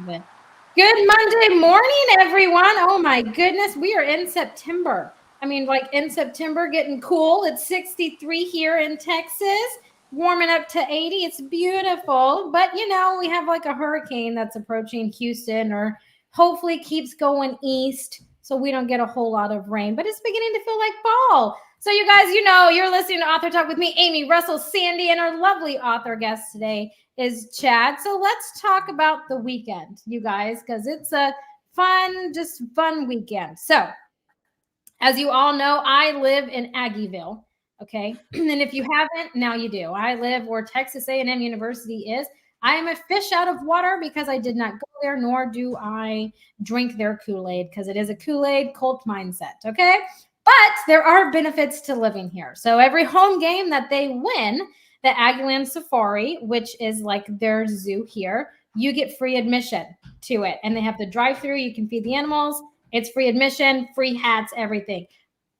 Good Monday morning, everyone. Oh my goodness, we are in September. I mean, like in September, getting cool. It's 63 here in Texas, warming up to 80. It's beautiful. But we have like a hurricane that's approaching Houston or hopefully keeps going east so we don't get a whole lot of rain. But it's beginning to feel like fall. So, you guys, you're listening to Author Talk with me, Aimee, Russell, Sandy, and our lovely author guest today is Chad. So let's talk about the weekend, you guys, because it's a fun weekend. So, as you all know, I live in Aggieville. Okay. And if you haven't, now you do. I live where Texas A&M University is. I am a fish out of water because I did not go there, nor do I drink their Kool-Aid because it is a Kool-Aid cult mindset. Okay. But there are benefits to living here. So every home game that they win, the Aggieland Safari, which is like their zoo here, you get free admission to it. And they have the drive-through. You can feed the animals. It's free admission, free hats, everything.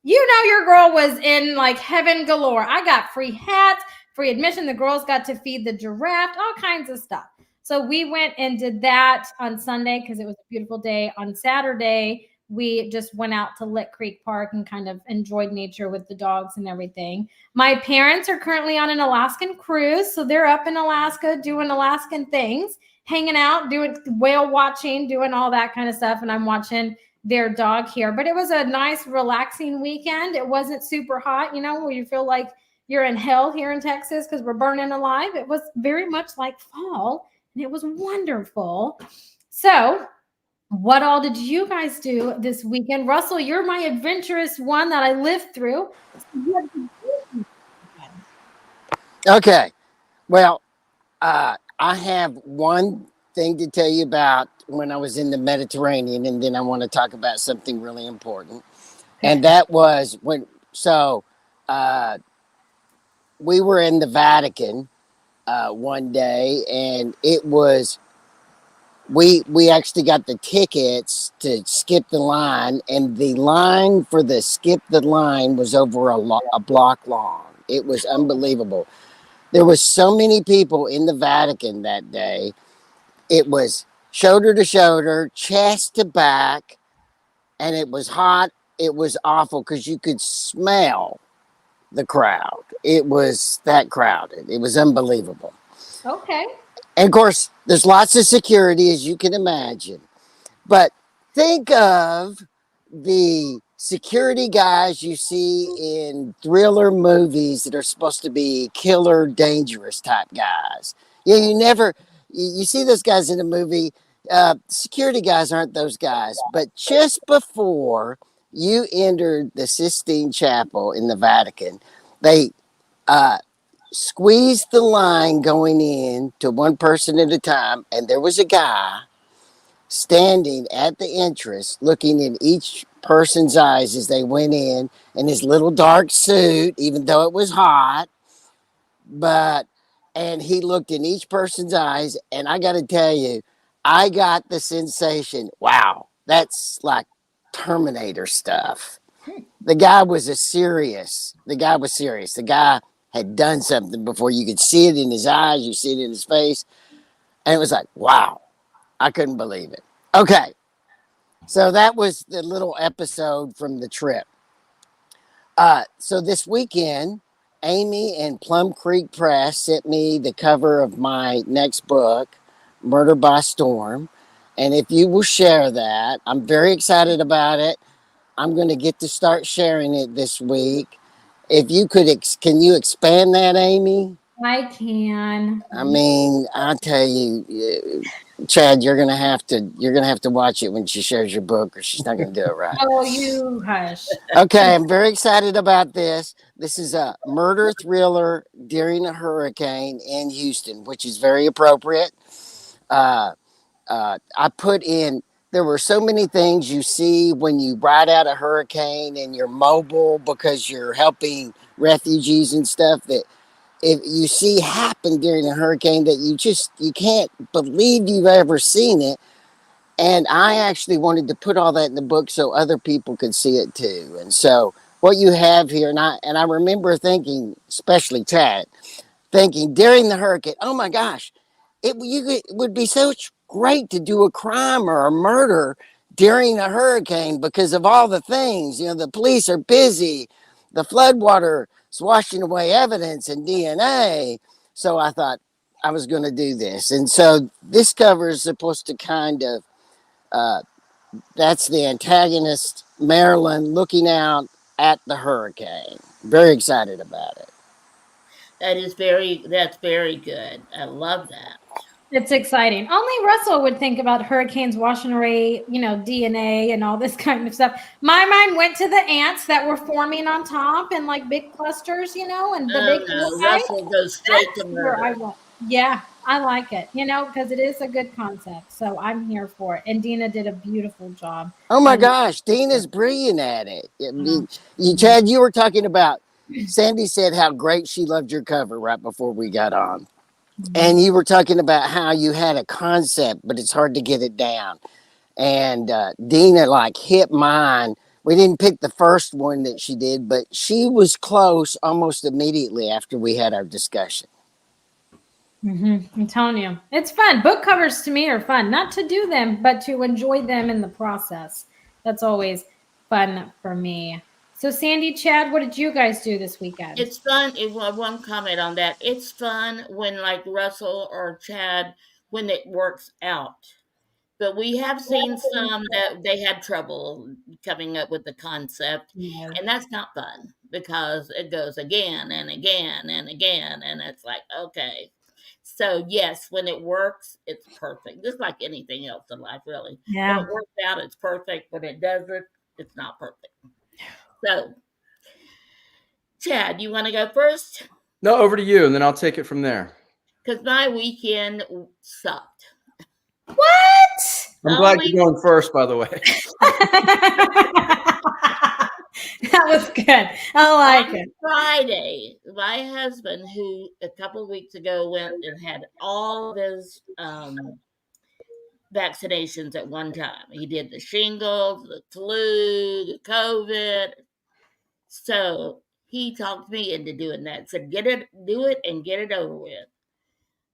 Your girl was in like heaven galore. I got free hats, free admission. The girls got to feed the giraffe, all kinds of stuff. So we went and did that on Sunday because it was a beautiful day. On Saturday, we just went out to Lick Creek Park and kind of enjoyed nature with the dogs and everything. My parents are currently on an Alaskan cruise, so they're up in Alaska doing Alaskan things, hanging out, doing whale watching, doing all that kind of stuff. And I'm watching their dog here. But it was a nice, relaxing weekend. It wasn't super hot, where you feel like you're in hell here in Texas because we're burning alive. It was very much like fall, and it was wonderful. So, what all did you guys do this weekend? Russell, you're my adventurous one that I lived through. Okay. Well, I have one thing to tell you about when I was in the Mediterranean, and then I want to talk about something really important. And that was we were in the Vatican one day, and it was we actually got the tickets to skip the line, and the line for the skip the line was over a block long. It was unbelievable. There was so many people in the Vatican that day. It was shoulder to shoulder, chest to back, and it was hot. It was awful because you could smell the crowd. It was that crowded. It was unbelievable. Okay. And of course, there's lots of security, as you can imagine. But think of the security guys you see in thriller movies that are supposed to be killer, dangerous type guys. You see those guys in a movie. Security guys aren't those guys. But just before you entered the Sistine Chapel in the Vatican, they squeezed the line going in to one person at a time, and there was a guy standing at the entrance looking in each person's eyes as they went in his little dark suit, even though it was hot. And he looked in each person's eyes, and I got to tell you, I got the sensation, wow, that's like Terminator stuff. The guy was serious. The guy had done something before. You could see it in his eyes, you see it in his face, and it was like, wow, I couldn't believe it. Okay, so that was the little episode from the trip. So this weekend, Aimee and Plum Creek Press sent me the cover of my next book, Murder by Storm. And if you will share that, I'm very excited about it. I'm going to get to start sharing it this week. If you could, can you expand that, Aimee? I can. I mean, I tell you, Chad, you're gonna have to watch it when she shares your book, or she's not gonna do it right. Oh, you hush. Okay, I'm very excited about this. This is a murder thriller during a hurricane in Houston, which is very appropriate. I put in. There were so many things you see when you ride out a hurricane and you're mobile because you're helping refugees and stuff that if you see happen during a hurricane that you can't believe you've ever seen it. And I actually wanted to put all that in the book so other people could see it too. And so what you have here, and I remember thinking, especially Chad, thinking during the hurricane, oh my gosh, it would be such great to do a crime or a murder during a hurricane because of all the things. You know, the police are busy, the floodwater is washing away evidence and DNA. So I thought I was going to do this. And so this cover is supposed to kind of, that's the antagonist, Marilyn, looking out at the hurricane. Very excited about it. That's very good. I love that. It's exciting. Only Russell would think about hurricanes washing away, DNA and all this kind of stuff. My mind went to the ants that were forming on top in like big clusters, and the big No, Russell goes straight to where I murder. went. Yeah, I like it, because it is a good concept. So I'm here for it. And Dina did a beautiful job. Oh my gosh, Dina's brilliant at it. I mean, Chad, you were talking about, Sandy said how great she loved your cover right before we got on. And you were talking about how you had a concept, but it's hard to get it down. And Dina like hit mine. We didn't pick the first one that she did, but she was close almost immediately after we had our discussion. I'm telling you, it's fun. Book covers to me are fun, not to do them, but to enjoy them in the process. That's always fun for me. So Sandy, Chad, what did you guys do this weekend? It's fun. One comment on that. It's fun when like Russell or Chad, when it works out. But we have seen some that they had trouble coming up with the concept, Yeah. and that's not fun because it goes again and again and again, and it's like, okay. So yes, when it works, it's perfect. Just like anything else in life, really. Yeah. When it works out, it's perfect. When it doesn't, it's not perfect. So, Chad, you want to go first? No, over to you, and then I'll take it from there. Because my weekend sucked. What? I'm glad you're going first, by the way. That was good. I like it. Friday, my husband, who a couple of weeks ago went and had all of his vaccinations at one time. He did the shingles, the flu, the COVID. So he talked me into doing that. Said, do it and get it over with.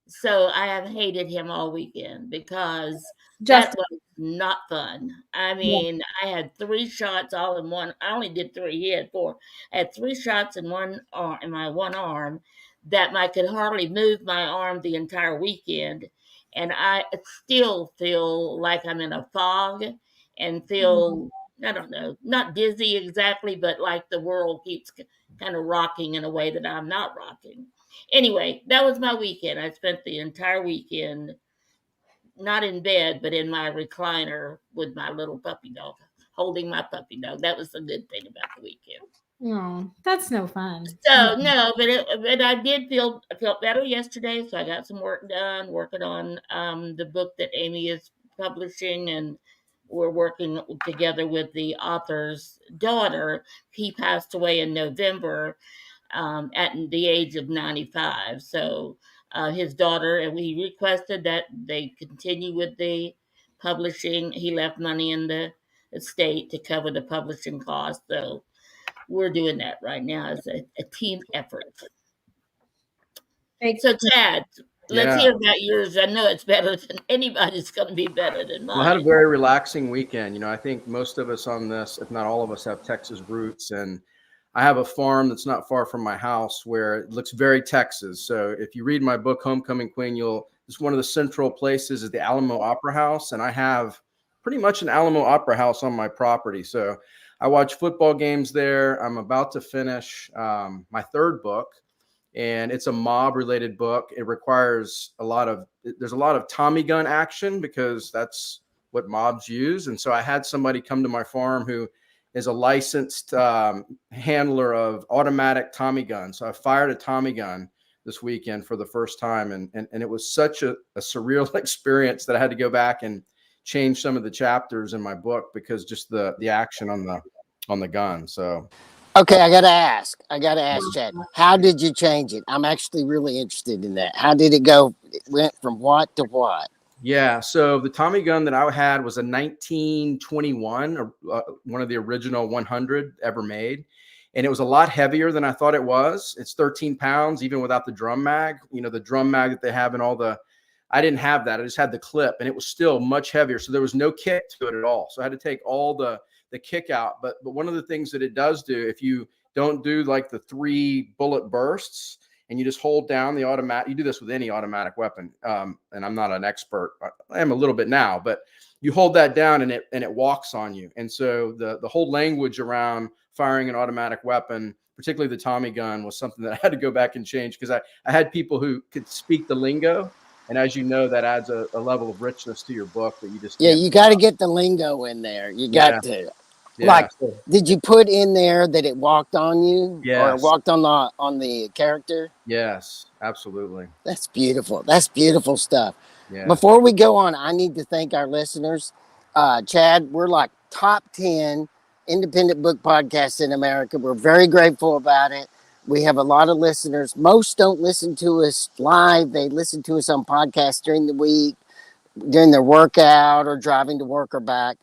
So I have hated him all weekend because that was not fun. I mean, I had 3 shots all in one. I only did 3. He had 4. I had 3 shots in one arm, in my one arm, that I could hardly move my arm the entire weekend, and I still feel like I'm in a fog and feel, I don't know, not dizzy exactly, but like the world keeps kind of rocking in a way that I'm not rocking. Anyway, that was my weekend. I spent the entire weekend not in bed, but in my recliner with my little puppy dog, holding my puppy dog. That was the good thing about the weekend. Oh, that's no fun. So no, but I did felt better yesterday. So I got some work done, working on the book that Aimee is publishing, and we're working together with the author's daughter. He passed away in November, at the age of 95. So his daughter, and we requested that they continue with the publishing. He left money in the estate to cover the publishing costs. So we're doing that right now as a team effort. So Chad, let's hear about yours. I know it's better than anybody's going to be better than mine. Well, I had a very relaxing weekend. I think most of us on this, if not all of us, have Texas roots, and I have a farm that's not far from my house where it looks very Texas. So if you read my book, Homecoming Queen, it's one of the central places is the Alamo Opera House. And I have pretty much an Alamo Opera House on my property. So I watch football games there. I'm about to finish my 3rd book, and it's a mob related book. It requires there's a lot of Tommy gun action because that's what mobs use. And so I had somebody come to my farm who is a licensed handler of automatic Tommy guns. So I fired a Tommy gun this weekend for the first time. And it was such a surreal experience that I had to go back and change some of the chapters in my book because just the action on the gun. So. Okay, I gotta ask, Chad, how did you change it? I'm actually really interested in that. How did it go? It went from what to what? Yeah, so the Tommy gun that I had was a 1921, one of the original 100 ever made. And it was a lot heavier than I thought it was. It's 13 pounds, even without the drum mag. The drum mag that they have in all the I didn't have that. I just had the clip, and it was still much heavier. So there was no kick to it at all. So I had to take all the kick out. But one of the things that it does do, if you don't do like the 3 bullet bursts and you just hold down the automatic, you do this with any automatic weapon. And I'm not an expert. I am a little bit now, but you hold that down and it walks on you. And so the whole language around firing an automatic weapon, particularly the Tommy gun, was something that I had to go back and change, because I had people who could speak the lingo. And as you know, that adds a level of richness to your book that you just can't. You got to get the lingo in there. You got to. Yeah. Like, did you put in there that it walked on you, or Yes. walked on the character? Yes, absolutely. That's beautiful. That's beautiful stuff. Yeah. Before we go on, I need to thank our listeners. Chad, we're like top 10 independent book podcasts in America. We're very grateful about it. We have a lot of listeners. Most don't listen to us live. They listen to us on podcasts during the week, during their workout or driving to work or back.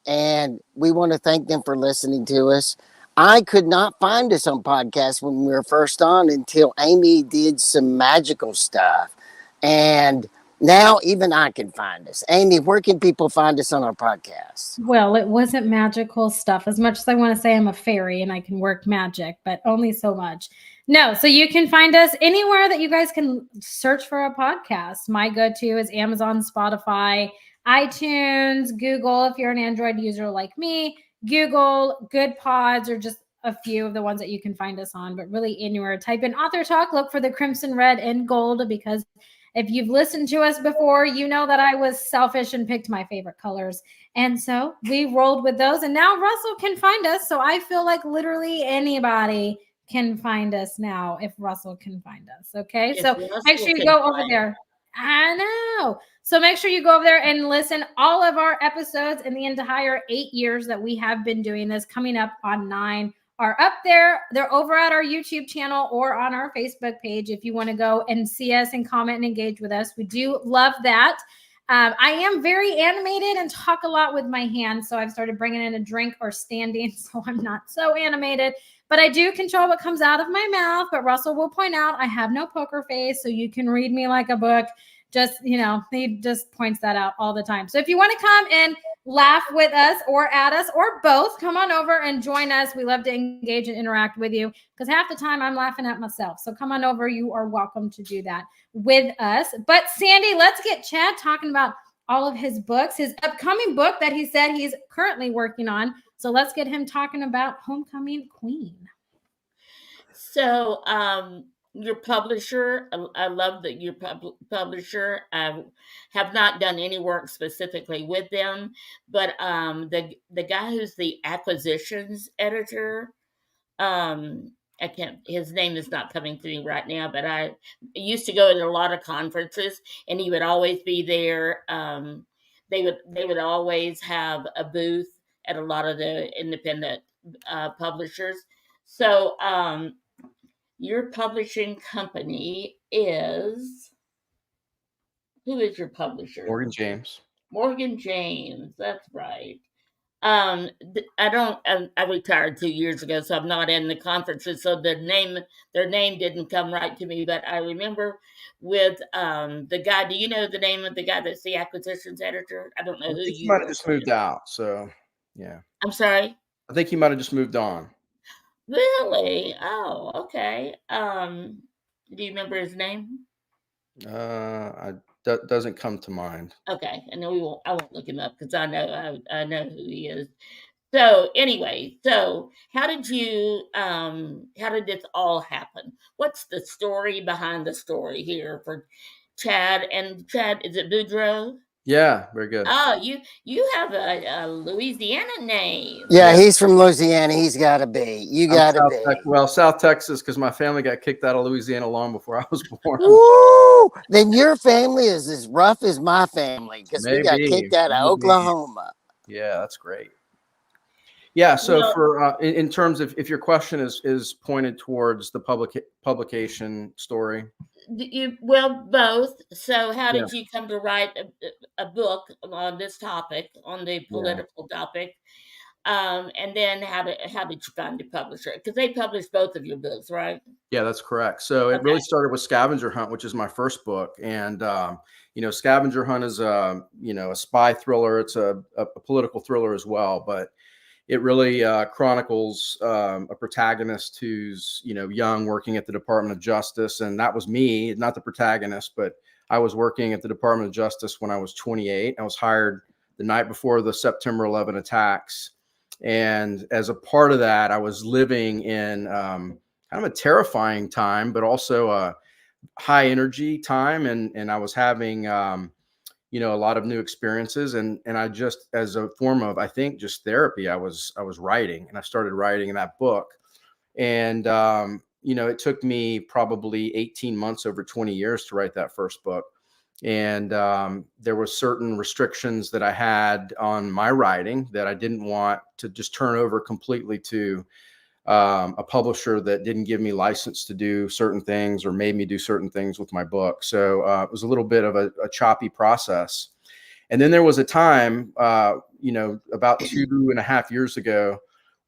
And we want to thank them for listening to us. I could not find us on podcasts when we were first on until Aimee did some magical stuff. And now even I can find us. Aimee, where can people find us on our podcast? Well, it wasn't magical stuff. As much as I want to say I'm a fairy and I can work magic, but only so much. No, so you can find us anywhere that you guys can search for a podcast. My go-to is Amazon, Spotify, iTunes, Google. If you're an Android user like me, Google, Good Pods, or just a few of the ones that you can find us on, but really anywhere. Type in AuthorTalk, look for the crimson, red, and gold, because if you've listened to us before, you know that I was selfish and picked my favorite colors. And so we rolled with those. And now Russell can find us. So I feel like literally anybody can find us now if Russell can find us. Okay. So make sure you go over there. I know. So make sure you go over there and listen. All of our episodes in the entire 8 years that we have been doing this, coming up on 9, are up there. They're over at our YouTube channel or on our Facebook page if you want to go and see us and comment and engage with us. We do love that. I am very animated and talk a lot with my hands, so I've started bringing in a drink or standing, so I'm not so animated. But I do control what comes out of my mouth. But Russell will point out I have no poker face, so you can read me like a book. Just, he just points that out all the time. So if you want to come and laugh with us or at us or both, come on over and join us. We love to engage and interact with you, because half the time I'm laughing at myself. So come on over. You are welcome to do that with us. But Sandy, let's get Chad talking about all of his books, his upcoming book that he said he's currently working on. So let's get him talking about Homecoming Queen. So, your publisher, I love that your publisher. I have not done any work specifically with them, but the guy who's the acquisitions editor, I can't. His name is not coming to me right now, but I used to go to a lot of conferences, and he would always be there. They would always have a booth at a lot of the independent publishers. So, your publishing company is, who is your publisher? Morgan James. Morgan James, that's right. I retired 2 years ago, so I'm not in the conferences, so their name didn't come right to me. But I remember with the guy. Do you know the name of the guy that's the acquisitions editor? I don't know who He might have just moved out. So yeah. I'm sorry. I think he might have just moved on. Really? Oh, okay. Do you remember his name? Doesn't come to mind. Okay, and then I won't look him up, because I know who he is. So anyway, how did this all happen? What's the story behind the story here for Chad? And Chad, is it Boudreaux? Yeah, very good. Oh, you have a Louisiana name. Yeah, he's from Louisiana. He's got to be. You got to be. South Texas, because my family got kicked out of Louisiana long before I was born. Woo! Then your family is as rough as my family, because we got kicked out of Oklahoma. Yeah, that's great. Yeah, so for in terms of, if your question is pointed towards the publication story. Both. So how did you come to write a book on this topic, on the political topic? And then how did you find a publisher? Because they published both of your books, right? Yeah, that's correct. So it really started with Scavenger Hunt, which is my first book. And, Scavenger Hunt is a spy thriller. It's a political thriller as well, but it really chronicles a protagonist who's, young, working at the Department of Justice. And that was me, not the protagonist, but I was working at the Department of Justice when I was 28. I was hired the night before the September 11 attacks. And as a part of that, I was living in kind of a terrifying time, but also a high energy time. And I was having, a lot of new experiences. And I just, as a form of, I think, just therapy, I was writing, and I started writing that book. And, it took me probably 18 months, over 20 years to write that first book. And there were certain restrictions that I had on my writing that I didn't want to just turn over completely to a publisher that didn't give me license to do certain things or made me do certain things with my book. So it was a little bit of a choppy process. And then there was a time, about 2.5 years ago,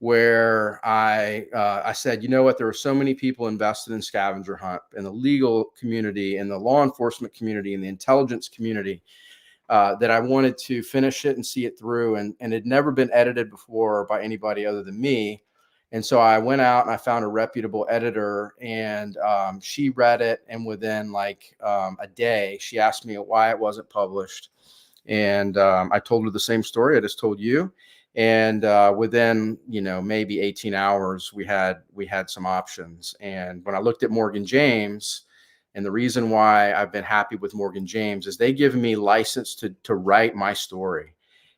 where I said, you know what, there are so many people invested in Scavenger Hunt, in the legal community, in the law enforcement community, in the intelligence community, that I wanted to finish it and see it through. And it had never been edited before by anybody other than me. And so I went out and I found a reputable editor, and she read it. And within a day, she asked me why it wasn't published. And I told her the same story I just told you. And within, maybe 18 hours, we had some options. And when I looked at Morgan James, and the reason why I've been happy with Morgan James is they give me license to write my story.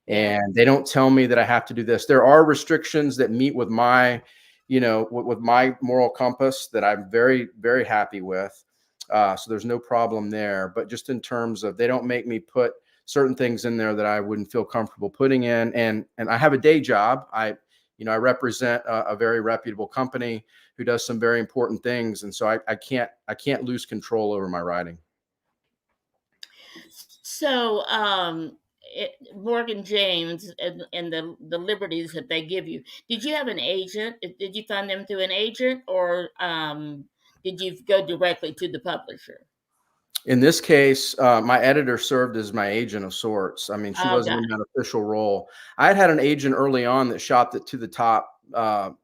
And they don't tell me that I have to do this. There are restrictions that meet with my, with my moral compass that I'm very, very happy with. So there's no problem there. But just in terms of, they don't make me put certain things in there that I wouldn't feel comfortable putting in. And I have a day job. I represent a very reputable company who does some very important things. And so I can't lose control over my writing. So, Morgan James and the liberties that they give you, did you have an agent? Did you find them through an agent, or did you go directly to the publisher? In this case, my editor served as my agent of sorts. I mean, she wasn't in that official role. I had an agent early on that shopped it to the top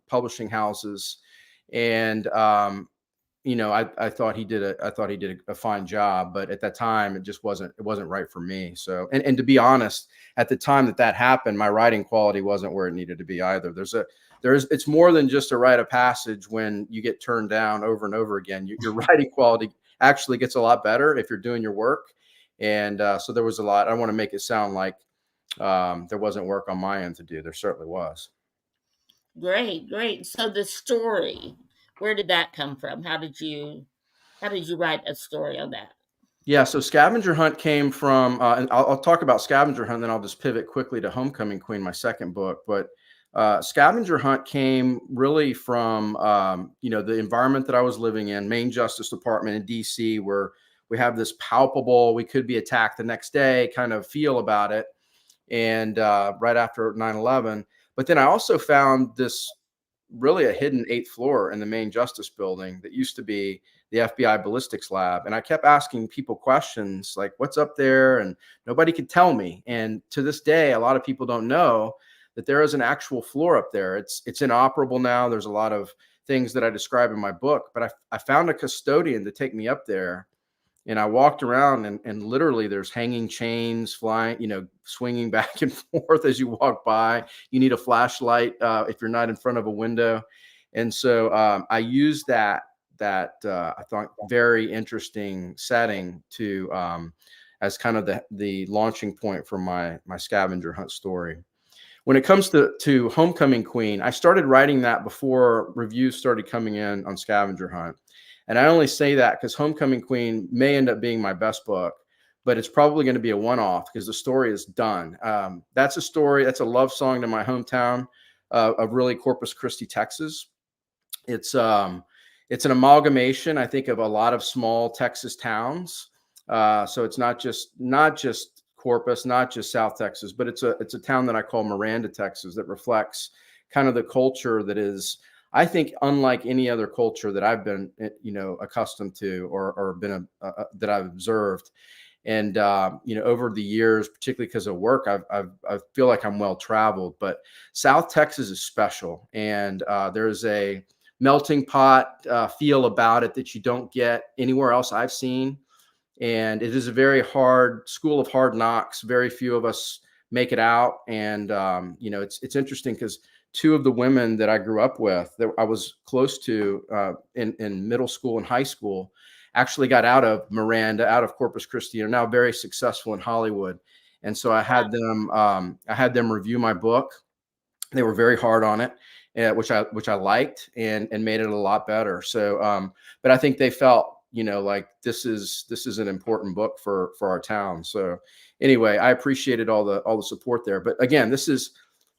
publishing houses, and I thought he did a fine job, but at that time it just wasn't right for me. So, and to be honest, at the time that happened, my writing quality wasn't where it needed to be either. It's more than just a rite of passage when you get turned down over and over again. Your writing quality actually gets a lot better if you're doing your work. And so there was a lot. I don't want to make it sound like there wasn't work on my end to do. There certainly was. Great. So the story, where did that come from? How did you write a story on that? Yeah, so Scavenger Hunt came from, and I'll talk about Scavenger Hunt, then I'll just pivot quickly to Homecoming Queen, my second book. But Scavenger Hunt came really from, the environment that I was living in, Maine Justice Department in DC, where we have this palpable, we could be attacked the next day kind of feel about it. And right after 9/11. But then I also found this really a hidden 8th floor in the Maine Justice Building that used to be the FBI ballistics lab. And I kept asking people questions like, what's up there? And nobody could tell me. And to this day, a lot of people don't know that there is an actual floor up there. It's inoperable now. There's a lot of things that I describe in my book, but I found a custodian to take me up there. And I walked around and literally there's hanging chains flying, swinging back and forth as you walk by. You need a flashlight if you're not in front of a window. And so I used that I thought very interesting setting to as kind of the launching point for my Scavenger Hunt story. When it comes to Homecoming Queen, I started writing that before reviews started coming in on Scavenger Hunt. And I only say that because Homecoming Queen may end up being my best book, but it's probably going to be a one-off because the story is done. That's a story. That's a love song to my hometown of really Corpus Christi, Texas. It's an amalgamation, I think, of a lot of small Texas towns. So it's not just Corpus, not just South Texas, but it's a town that I call Miranda, Texas, that reflects kind of the culture that is, I think, unlike any other culture that I've been, accustomed to or been that I've observed. And over the years, particularly because of work, I feel like I'm well traveled. But South Texas is special, and there's a melting pot feel about it that you don't get anywhere else I've seen. And it is a very hard school of hard knocks. Very few of us make it out. And, it's interesting because two of the women that I grew up with, that I was close to in middle school and high school, actually got out of Miranda, out of Corpus Christi, are now very successful in Hollywood. And so I had them review my book. They were very hard on it, which I liked and made it a lot better. So, but I think they felt, like this is an important book for our town. So anyway, I appreciated all the support there. But again, this is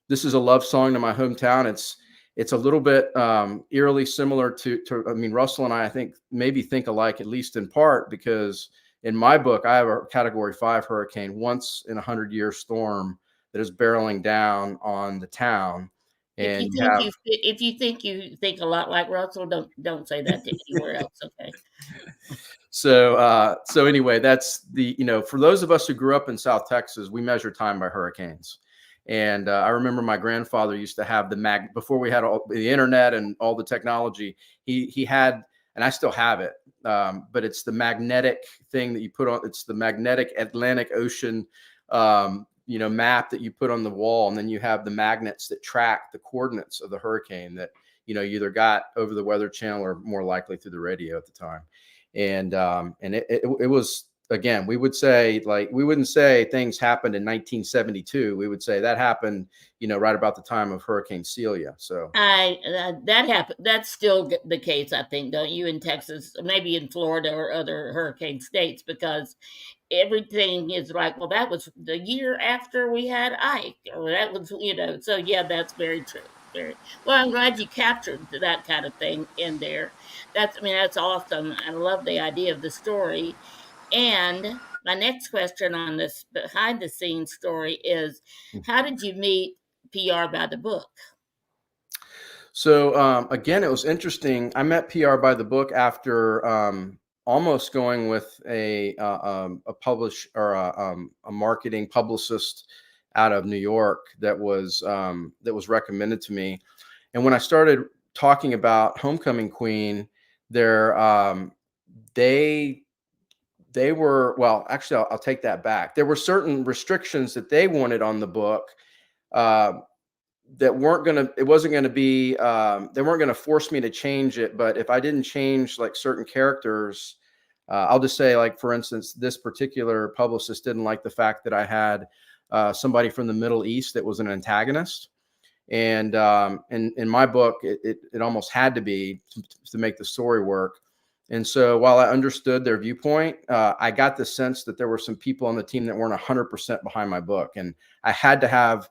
a love song to my hometown. It's a little bit eerily similar to Russell and I think maybe think alike, at least in part, because in my book, I have a Category 5 hurricane, once in 100-year storm that is barreling down on the town. And if you think you think a lot like Russell, don't say that to anywhere else. Okay. So anyway, that's for those of us who grew up in South Texas, we measure time by hurricanes. And I remember my grandfather used to have before we had all the internet and all the technology, he had, and I still have it, but it's the magnetic thing that you put on. It's the magnetic Atlantic Ocean, map that you put on the wall, and then you have the magnets that track the coordinates of the hurricane that you either got over the Weather Channel or more likely through the radio at the time. And it was, again, we would say, we wouldn't say things happened in 1972. We would say that happened, right about the time of Hurricane Celia. So that happened. That's still the case, I think, don't you, in Texas, maybe in Florida or other hurricane states, because everything is like, well, that was the year after we had Ike, or that was, so yeah, that's very true. Very well. I'm glad you captured that kind of thing in there. That's awesome. I love the idea of the story. And my next question on this behind the scenes story is, how did you meet PR by the book? So again, it was interesting. I met PR by the book after almost going with a marketing publicist out of New York that was recommended to me. And when I started talking about Homecoming Queen, they were, well, actually, I'll take that back. There were certain restrictions that they wanted on the book that they weren't going to force me to change it. But if I didn't change like certain characters, I'll just say, like, for instance, this particular publicist didn't like the fact that I had somebody from the Middle East that was an antagonist. And in my book, it almost had to be to make the story work. And so while I understood their viewpoint, I got the sense that there were some people on the team that weren't 100% behind my book. And I had to have,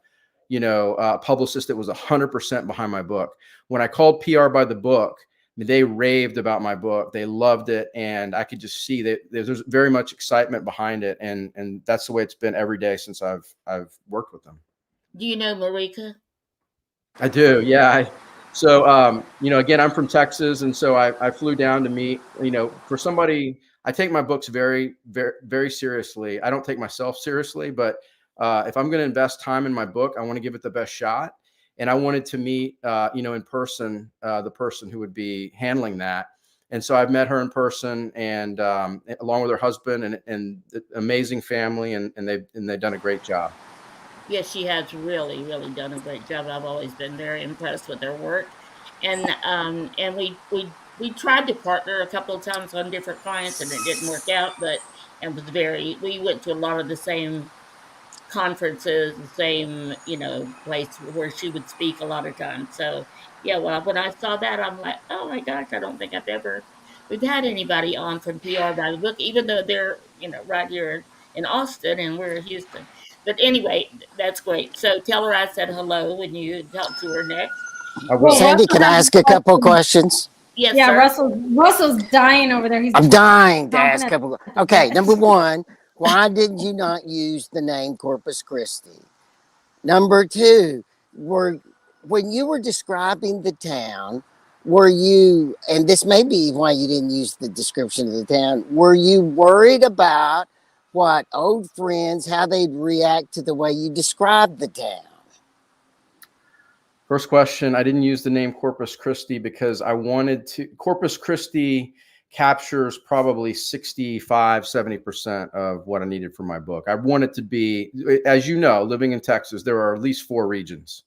a publicist that was 100% behind my book. When I called PR by the book, they raved about my book. They loved it. And I could just see that there's very much excitement behind it. And that's the way it's been every day since I've worked with them. Do you know Marika? I do. Yeah. So, again, I'm from Texas. And so I flew down to meet, for somebody, I take my books very, very, very seriously. I don't take myself seriously, but if I'm going to invest time in my book, I want to give it the best shot. And I wanted to meet, in person, the person who would be handling that. And so I've met her in person, and along with her husband and the amazing family, and they've done a great job. Yes, she has really, really done a great job. I've always been very impressed with their work. And we tried to partner a couple of times on different clients, and it didn't work out, but we went to a lot of the same conferences, the same, place where she would speak a lot of times. So yeah, well, when I saw that, I'm like, oh my gosh, I don't think we've had anybody on from PR by the book, even though they're, right here in Austin and we're in Houston. But anyway, that's great. So tell her I said hello when you talk to her next. Sandy, can I ask a couple of questions? Yes, yeah, sir. Russell's dying over there. I'm dying to ask a couple. Okay, number one, Why did you not use the name Corpus Christi? Number two, when you were describing the town, were you, and this may be why you didn't use the description of the town, were you worried about what old friends, how they'd react to the way you described the town? First question, I didn't use the name Corpus Christi because I wanted to. Corpus Christi captures probably 65, 70% of what I needed for my book. I want it to be, as you know, living in Texas, there are at least 4 regions.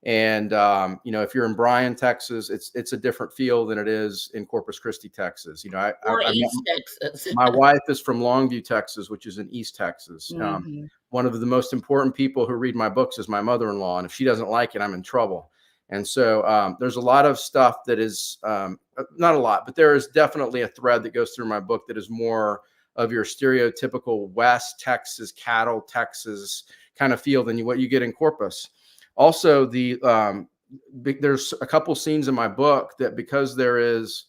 And, if you're in Bryan, Texas, it's a different feel than it is in Corpus Christi, Texas. Or East Texas. My wife is from Longview, Texas, which is in East Texas. Mm-hmm. One of the most important people who read my books is my mother-in-law. And if she doesn't like it, I'm in trouble. And so there's a lot of stuff that is, not a lot, but there is definitely a thread that goes through my book that is more of your stereotypical West Texas, cattle Texas kind of feel than what you get in Corpus. Also, there's a couple scenes in my book that, because there is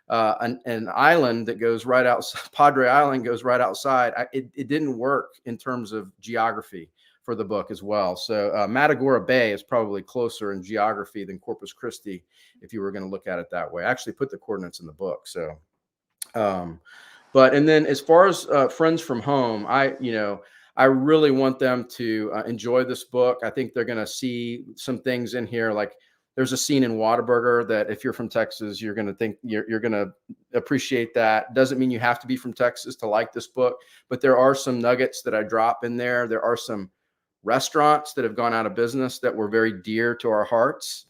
an island that goes right outside, Padre Island goes right outside, it didn't work in terms of geography for the book as well. So Matagorda Bay is probably closer in geography than Corpus Christi, if you were going to look at it that way. I actually put the coordinates in the book. So, and then as far as friends from home, I really want them to enjoy this book. I think they're going to see some things in here. Like there's a scene in Whataburger that if you're from Texas, you're going to think you're going to appreciate that. Doesn't mean you have to be from Texas to like this book, but there are some nuggets that I drop in there. There are some restaurants that have gone out of business that were very dear to our hearts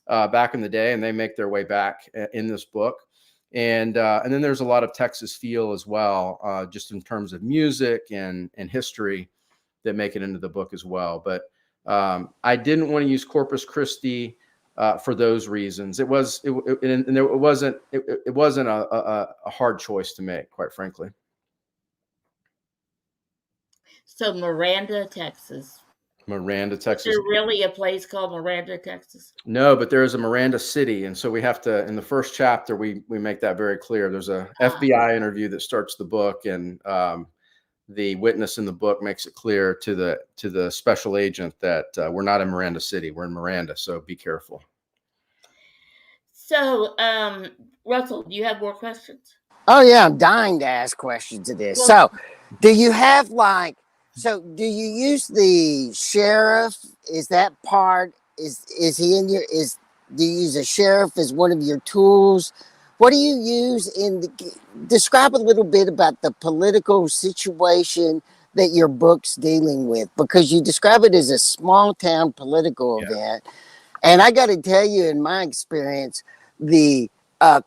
back in the day, and they make their way back in this book. And then there's a lot of Texas feel as well, just in terms of music and history that make it into the book as well. But I didn't want to use Corpus Christi for those reasons. It wasn't a hard choice to make, quite frankly. So Miranda, Texas. Miranda, Texas. Is there really a place called Miranda, Texas? No, but there is a Miranda City. And so we have to, in the first chapter, we make that very clear. There's a FBI interview that starts the book, and the witness in the book makes it clear to the special agent that we're not in Miranda City, we're in Miranda. So be careful. So, Russell, do you have more questions? Oh yeah, I'm dying to ask questions of this. So do you have do you use the sheriff? Is that part, is he in your, do you use a sheriff as one of your tools? What do you use describe a little bit about the political situation that your book's dealing with, because you describe it as a small town political event. And I got to tell you, in my experience, the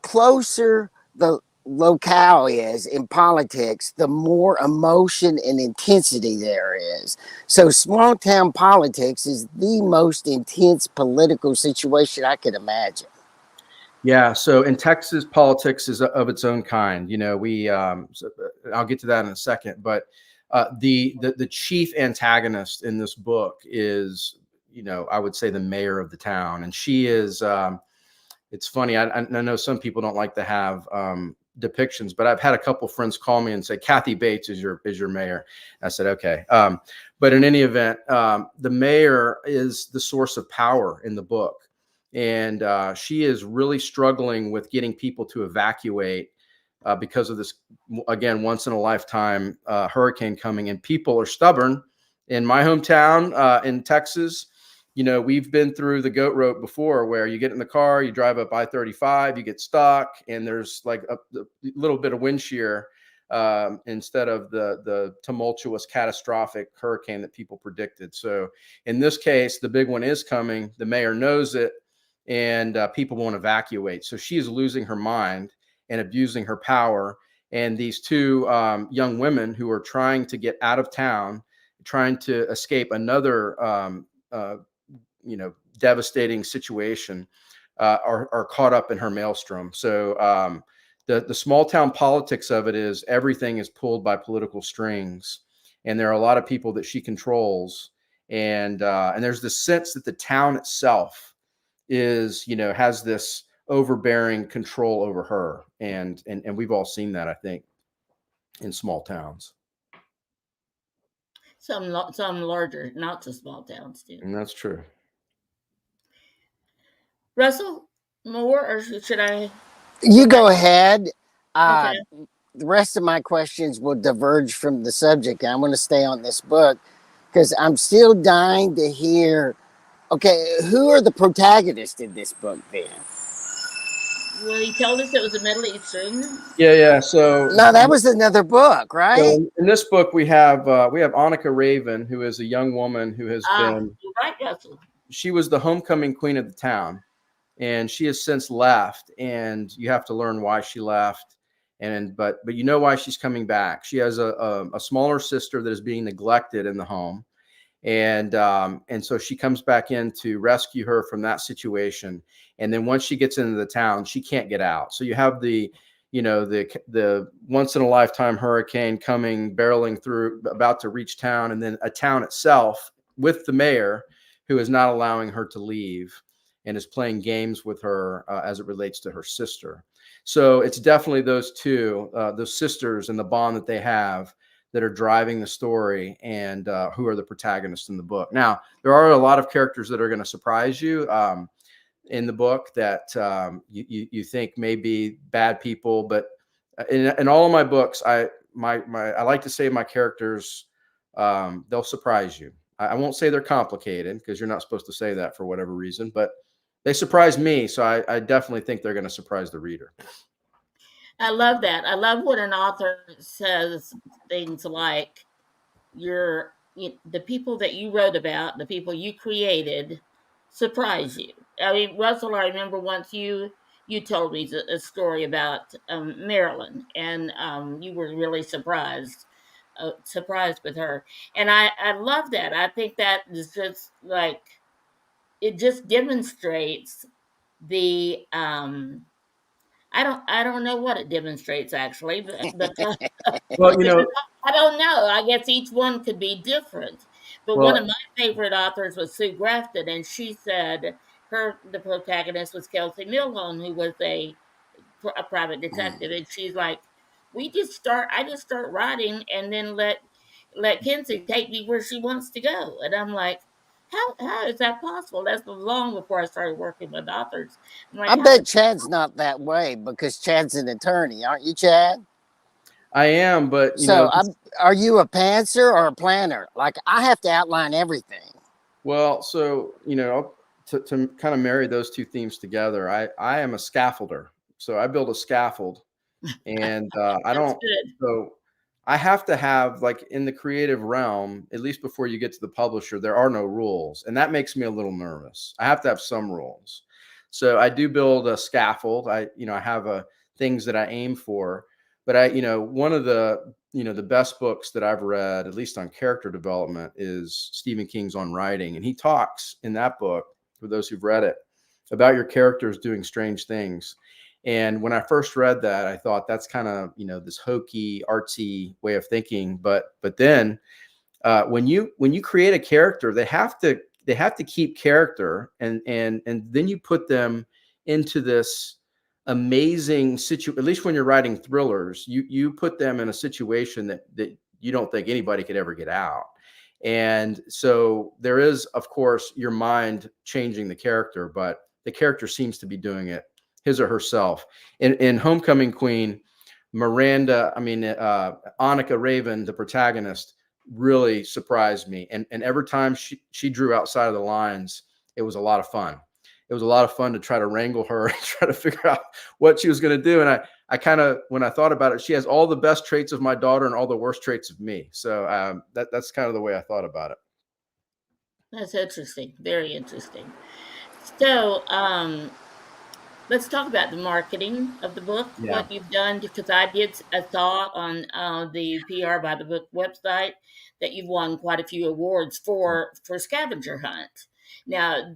closer the locale is in politics, the more emotion and intensity there is. So small town politics is the most intense political situation I could imagine. Yeah. So in Texas, politics is of its own kind. I'll get to that in a second, but the chief antagonist in this book is, I would say the mayor of the town. And she is, it's funny. I know some people don't like to have depictions, but I've had a couple friends call me and say, Kathy Bates is your mayor. I said, okay. But in any event, the mayor is the source of power in the book. And she is really struggling with getting people to evacuate because of this, again, once in a lifetime hurricane coming. And people are stubborn. In my hometown in Texas, we've been through the goat rope before, where you get in the car, you drive up I-35, you get stuck, and there's like a little bit of wind shear instead of the tumultuous, catastrophic hurricane that people predicted. So in this case, the big one is coming. The mayor knows it, and people won't evacuate. So she is losing her mind and abusing her power. And these two young women who are trying to get out of town, trying to escape another devastating situation, are caught up in her maelstrom. So the small town politics of it is everything is pulled by political strings, and there are a lot of people that she controls, and there's this sense that the town itself is, has this overbearing control over her, and we've all seen that, I think, in small towns. Some larger, not so small towns too. And that's true. Russell, more, or should I? You go ahead. Okay. The rest of my questions will diverge from the subject. I'm going to stay on this book because I'm still dying to hear. Okay, who are the protagonists in this book then? Well, he told us it was a Middle Eastern. Yeah. So No, that was another book, right? So in this book, we have Anika Raven, who is a young woman who has been. Right, Russell. She was the homecoming queen of the town, and she has since left. And you have to learn why she left. But you know why she's coming back. She has a smaller sister that is being neglected in the home, and so she comes back in to rescue her from that situation. And then once she gets into the town, she can't get out. So you have the once in a lifetime hurricane coming, barreling through, about to reach town, and then a town itself with the mayor who is not allowing her to leave and is playing games with her as it relates to her sister. So it's definitely those two, those sisters, and the bond that they have that are driving the story, and who are the protagonists in the book. Now, there are a lot of characters that are going to surprise you in the book that you think may be bad people, but in all of my books, I like to say my characters, they'll surprise you. I won't say they're complicated because you're not supposed to say that for whatever reason, but they surprise me. So I definitely think they're going to surprise the reader. I love that. I love when an author says things like, the people that you wrote about, the people you created, surprise you. I mean, Russell, I remember once you told me a story about Marilyn, and you were really surprised with her, and I love that. I think that is just like, it just demonstrates the I don't know what it demonstrates actually, but Well, I don't know. I guess each one could be different. But one of my favorite authors was Sue Grafton, and she said the protagonist was Kelsey Milhone, who was a private detective, and she's like, I just start writing, and then let Kinsey take me where she wants to go, and I'm like, how is that possible? That's long before I started working with authors. I'm like, I bet Chad's not that way because Chad's an attorney, aren't you, Chad? I am, but are you a pantser or a planner? Like, I have to outline everything. Well, so to kind of marry those two themes together, I am a scaffolder. So I build a scaffold, and I don't. Good. So I have to have, like, in the creative realm, at least before you get to the publisher, there are no rules, and that makes me a little nervous. I have to have some rules. So I do build a scaffold. I have things that I aim for, but one of the the best books that I've read, at least on character development, is Stephen King's On Writing, and he talks in that book, for those who've read it, about your characters doing strange things. And when I first read that, I thought that's kind of this hokey, artsy way of thinking. But then when you create a character, they have to keep character, and then you put them into this amazing situation. At least when you're writing thrillers, you put them in a situation that you don't think anybody could ever get out. And so there is, of course, your mind changing the character, but the character seems to be doing it his or herself. In Homecoming Queen, Miranda, Anika Raven, the protagonist, really surprised me. And every time she drew outside of the lines, it was a lot of fun. It was a lot of fun to try to wrangle her and try to figure out what she was going to do. And I kind of, when I thought about it, she has all the best traits of my daughter and all the worst traits of me. So that's kind of the way I thought about it. That's interesting. Very interesting. So, let's talk about the marketing of the book, what you've done, because I saw on the PR by the Book website that you've won quite a few awards for Scavenger Hunt. Now,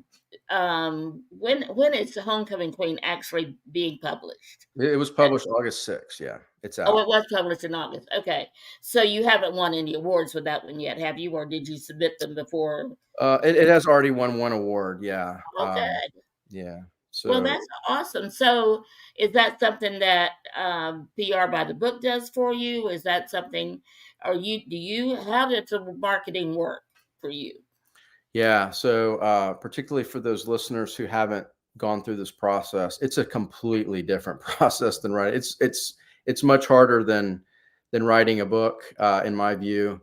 when is the Homecoming Queen actually being published? It was published August 6th. Yeah, it's out. Oh, it was published in August. Okay. So you haven't won any awards with that one yet, have you? Or did you submit them before? It has already won one award. Yeah. Okay. Yeah. So, well, that's awesome. So is that something that PR by the Book does for you? Is that something How does the marketing work for you? Yeah. So particularly for those listeners who haven't gone through this process, it's a completely different process than writing. It's much harder than writing a book, in my view.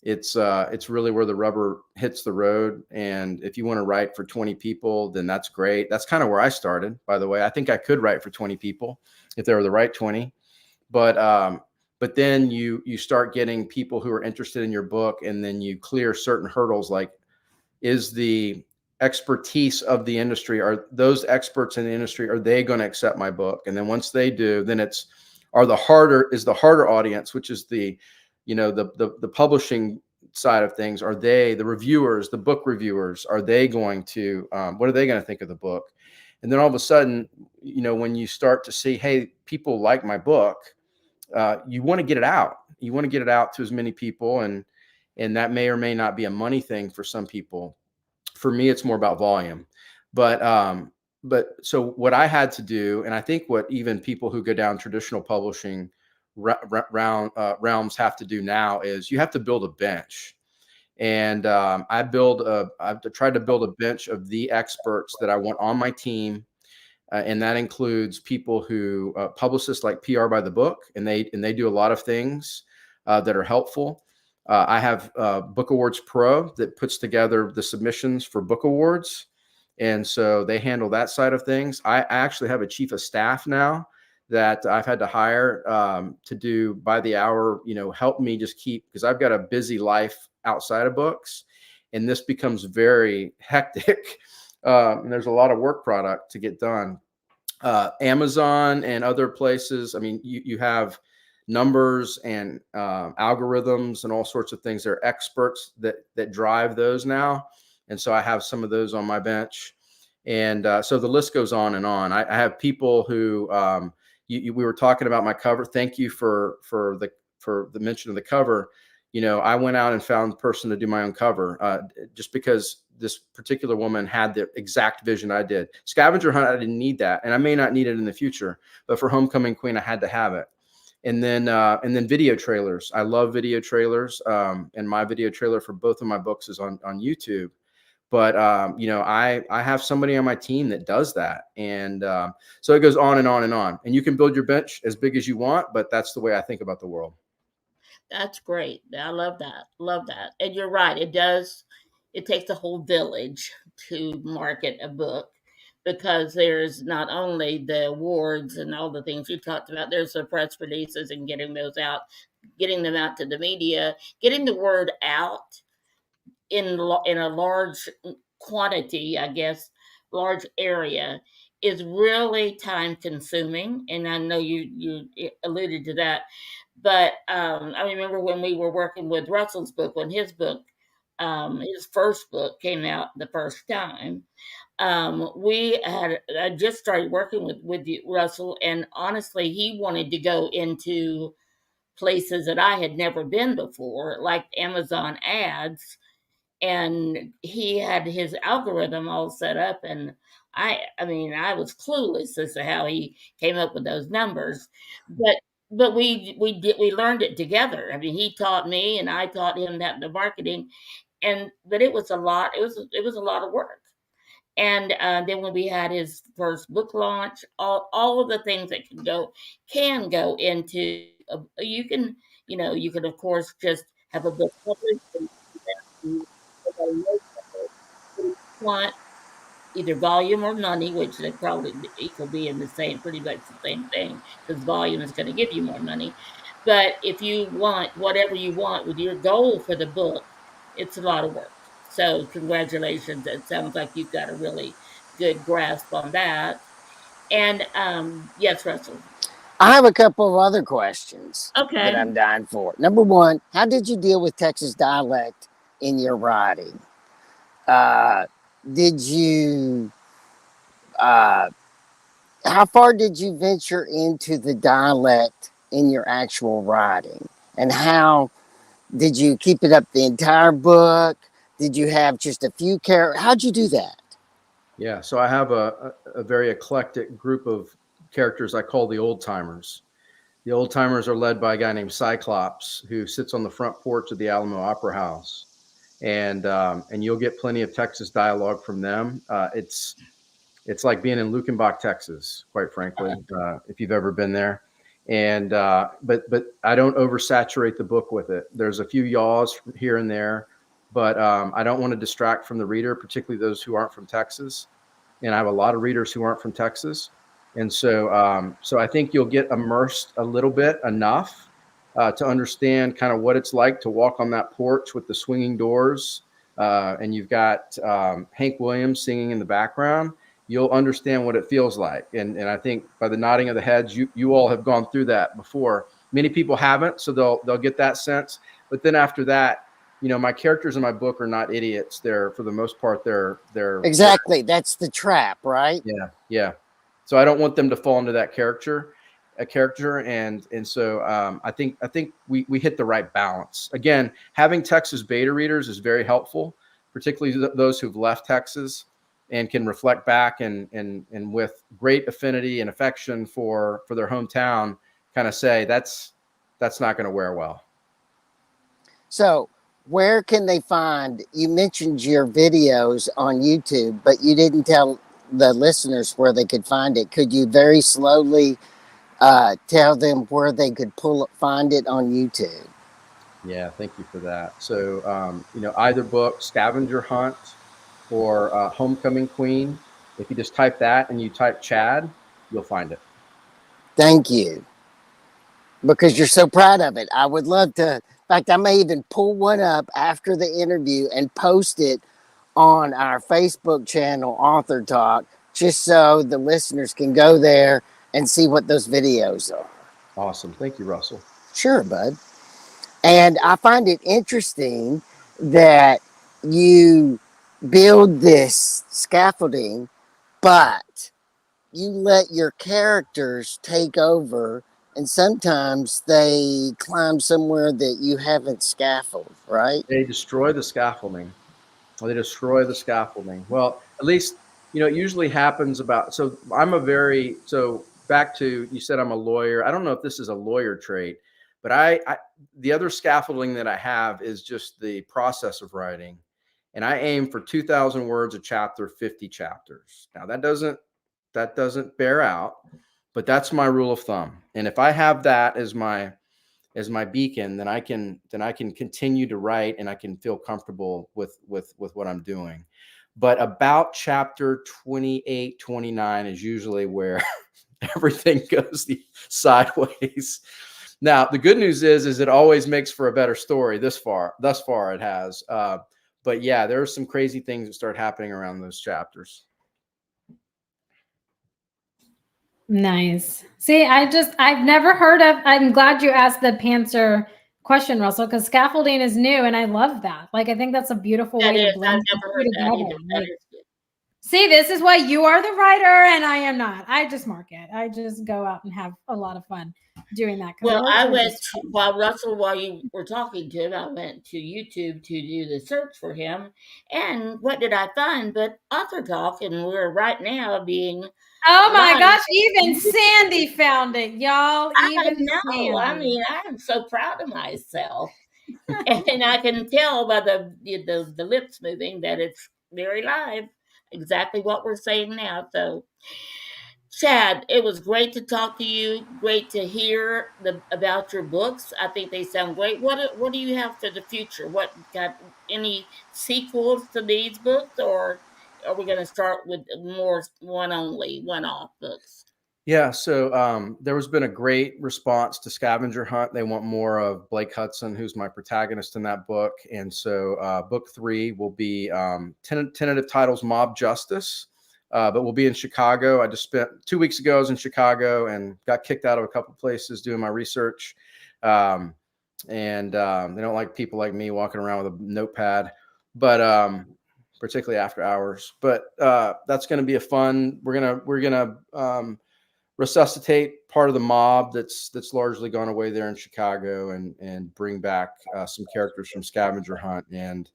It's really where the rubber hits the road. And if you want to write for 20 people, then that's great. That's kind of where I started, by the way. I think I could write for 20 people if they were the right 20. But then you start getting people who are interested in your book, and then you clear certain hurdles, like, is the expertise of the industry, are those experts in the industry, are they going to accept my book? And then once they do, then is the harder audience, which is the publishing side of things. Are they, the reviewers, the book reviewers, are they going to, what are they going to think of the book? And then all of a sudden, when you start to see, hey, people like my book, you want to get it out. You want to get it out to as many people, and that may or may not be a money thing for some people. For me, it's more about volume. But so what I had to do, and I think what even people who go down traditional publishing realms have to do now, is you have to build a bench. And I've tried to build a bench of the experts that I want on my team. And that includes people who publicists like PR by the Book, and they do a lot of things that are helpful. I have Book Awards Pro that puts together the submissions for book awards, and so they handle that side of things. I actually have a chief of staff now that I've had to hire to do by the hour, help me just keep, because I've got a busy life outside of books, and this becomes very hectic. And there's a lot of work product to get done. Amazon and other places, I mean, you have numbers and algorithms and all sorts of things. There are experts that drive those now. And so I have some of those on my bench. And so the list goes on and on. I have people who, we were talking about my cover. Thank you for the mention of the cover. I went out and found a person to do my own cover, just because this particular woman had the exact vision I did. Scavenger Hunt, I didn't need that, and I may not need it in the future, but for Homecoming Queen, I had to have it. And then video trailers. I love video trailers, and my video trailer for both of my books is on YouTube. But I have somebody on my team that does that, and so it goes on and on and on. And you can build your bench as big as you want, but that's the way I think about the world. That's great. I love that. Love that. And you're right. It does. It takes a whole village to market a book, because there's not only the awards and all the things you talked about, there's the press releases and getting those out, getting them out to the media, getting the word out in a large quantity, I guess, large area, is really time consuming. And I know you alluded to that. But I remember when we were working with Russell's book, when his first book came out the first time, I just started working with Russell, and honestly, he wanted to go into places that I had never been before, like Amazon ads, and he had his algorithm all set up, and I mean, I was clueless as to how he came up with those numbers, but we learned it together. I mean, he taught me, and I taught him that the marketing, but it was a lot. It was a lot of work. And then when we had his first book launch, all of the things that can go into you can of course just have a book published. And you want either volume or money, which they probably equal be in the same, pretty much the same thing, because volume is going to give you more money. But if you want whatever you want with your goal for the book, it's a lot of work. So congratulations. It sounds like you've got a really good grasp on that. And yes, Russell. I have a couple of other questions Okay. that I'm dying for. Number one, how did you deal with Texas dialect in your writing? Did you, how far did you venture into the dialect in your actual writing? And how did you keep it up the entire book? Did you have just a few characters? How'd you do that? Yeah, so I have a very eclectic group of characters I call the old timers, The old timers are led by a guy named Cyclops, who sits on the front porch of the Alamo Opera House, and you'll get plenty of Texas dialogue from them. It's like being in Lukenbach, Texas, quite frankly, if you've ever been there. And but I don't oversaturate the book with it. There's a few yaws here and there, but I don't want to distract from the reader, particularly those who aren't from Texas. And I have a lot of readers who aren't from Texas. And so so I think you'll get immersed a little bit enough to understand kind of what it's like to walk on that porch with the swinging doors. And you've got Hank Williams singing in the background. You'll understand what it feels like. And I think by the nodding of the heads, you all have gone through that before. Many people haven't, so they'll get that sense. But then after that, you know, my characters in my book are not idiots. They're, for the most part, they're Exactly. That's the trap, right? Yeah, yeah. So I don't want them to fall into that character, and so I think we hit the right balance. Again, having Texas beta readers is very helpful, particularly those who've left Texas and can reflect back and with great affinity and affection for their hometown, kind of say that's not going to wear well. So where can they find, you mentioned your videos on YouTube, but you didn't tell the listeners where they could find it. Could you very slowly tell them where they could find it on YouTube? Yeah, thank you for that. So, you know, either book, Scavenger Hunt or Homecoming Queen. If you just type that and you type Chad, you'll find it. Thank you. Because you're so proud of it. I would love to. In fact, I may even pull one up after the interview and post it on our Facebook channel, AuthorTalk, just so the listeners can go there and see what those videos are. Awesome. Thank you, Russell. Sure, bud. And I find it interesting that you build this scaffolding, but you let your characters take over, and sometimes they climb somewhere that you haven't scaffolded, right? They destroy the scaffolding. Well, they destroy the scaffolding. Well, at least, you know, it usually happens about, so back to, you said I'm a lawyer. I don't know if this is a lawyer trait, but the other scaffolding that I have is just the process of writing. And I aim for 2,000 words a chapter, 50 chapters. Now that doesn't bear out, but that's my rule of thumb. And if I have that as my beacon, then I can continue to write and I can feel comfortable with what I'm doing. But about chapter 28, 29 is usually where everything goes sideways. Now, the good news is it always makes for a better story. Thus far it has. But yeah, there are some crazy things that start happening around those chapters. Nice. See, I've never heard of, I'm glad you asked the Pantser question, Russell, because scaffolding is new and I love that. Like, I think that's a beautiful way to blend. I've never heard that either. That is good. See, this is why you are the writer and I am not. I just mark it. I just go out and have a lot of fun doing that. Well, while you were talking to him, I went to YouTube to do the search for him. And what did I find but AuthorTalk? And we're right now being... Oh my gosh, even Sandy found it, y'all. I know. I mean, I am so proud of myself. And I can tell by the lips moving that it's very live. Exactly what we're saying now. So, Chad, it was great to talk to you. Great to hear about your books. I think they sound great. What do you have for the future? What got any sequels to these books, or are we going to start with more one-off books? Yeah, so there has been a great response to Scavenger Hunt. They want more of Blake Hudson, who's my protagonist in that book. And so book 3 will be tentative titles Mob Justice, but we'll be in Chicago. I just spent 2 weeks ago, I was in Chicago and got kicked out of a couple of places doing my research. And they don't like people like me walking around with a notepad, but particularly after hours. But that's going to be a fun. We're gonna resuscitate part of the mob that's largely gone away there in Chicago, and bring back some characters from Scavenger Hunt, and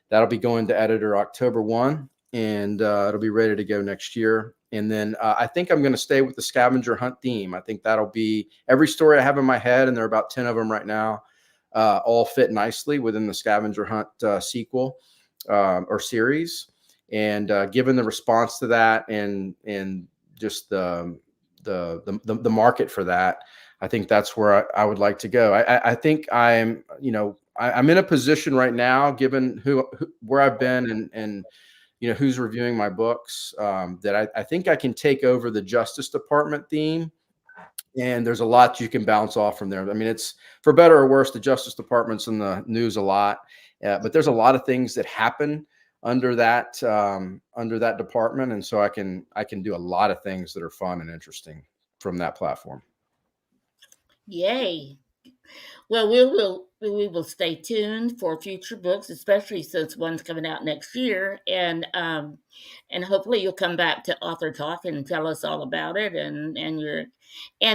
that'll be going to editor October 1. and it'll be ready to go next year. And then I think I'm going to stay with the scavenger hunt theme. I think that'll be every story I have in my head, and there are about 10 of them right now, all fit nicely within the scavenger hunt sequel or series. And given the response to that and just the market for that, I think that's where I would like to go. I think I'm in a position right now, given where I've been and who's reviewing my books, that I think I can take over the Justice Department theme. And there's a lot you can bounce off from there. I mean, it's for better or worse, the Justice Department's in the news a lot, but there's a lot of things that happen under that department, and so I can do a lot of things that are fun and interesting from that platform. Yay! Well, we will stay tuned for future books, especially since one's coming out next year, and hopefully you'll come back to Author Talk and tell us all about it, and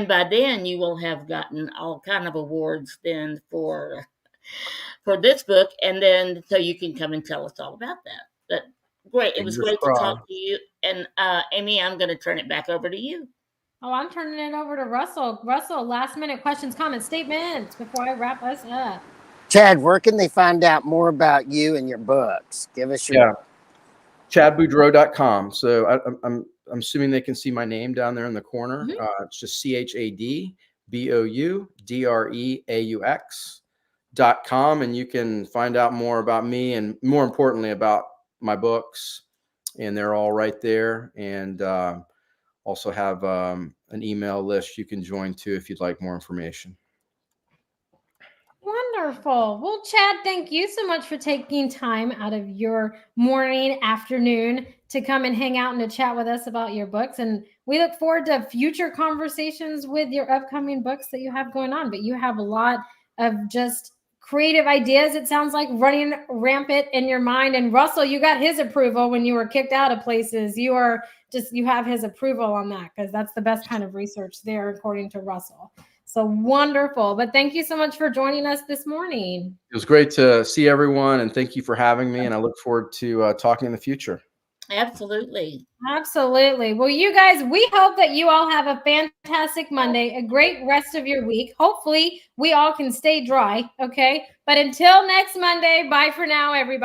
by then you will have gotten all kind of awards then for this book, and then so you can come and tell us all about that. But great, it was great to talk to you, and Aimee, I'm going to turn it back over to you. Oh, I'm turning it over to Russell. Russell, last minute questions, comments, statements before I wrap us up. Chad, where can they find out more about you and your books? Give us your ChadBoudreaux.com. So I'm assuming they can see my name down there in the corner. It's just ChadBoudreaux.com, and you can find out more about me and more importantly about my books, and they're all right there. And also have an email list you can join too if you'd like more information. Wonderful. Well, Chad, thank you so much for taking time out of your morning, afternoon to come and hang out and to chat with us about your books. And we look forward to future conversations with your upcoming books that you have going on. But you have a lot of just creative ideas, it sounds like, running rampant in your mind. And Russell, you got his approval when you were kicked out of places. You have his approval on that, because that's the best kind of research there, according to Russell. So wonderful. But thank you so much for joining us this morning. It was great to see everyone, and thank you for having me. And I look forward to talking in the future. Absolutely. Absolutely. Well, you guys, we hope that you all have a fantastic Monday, a great rest of your week. Hopefully we all can stay dry. Okay. But until next Monday, bye for now, everybody.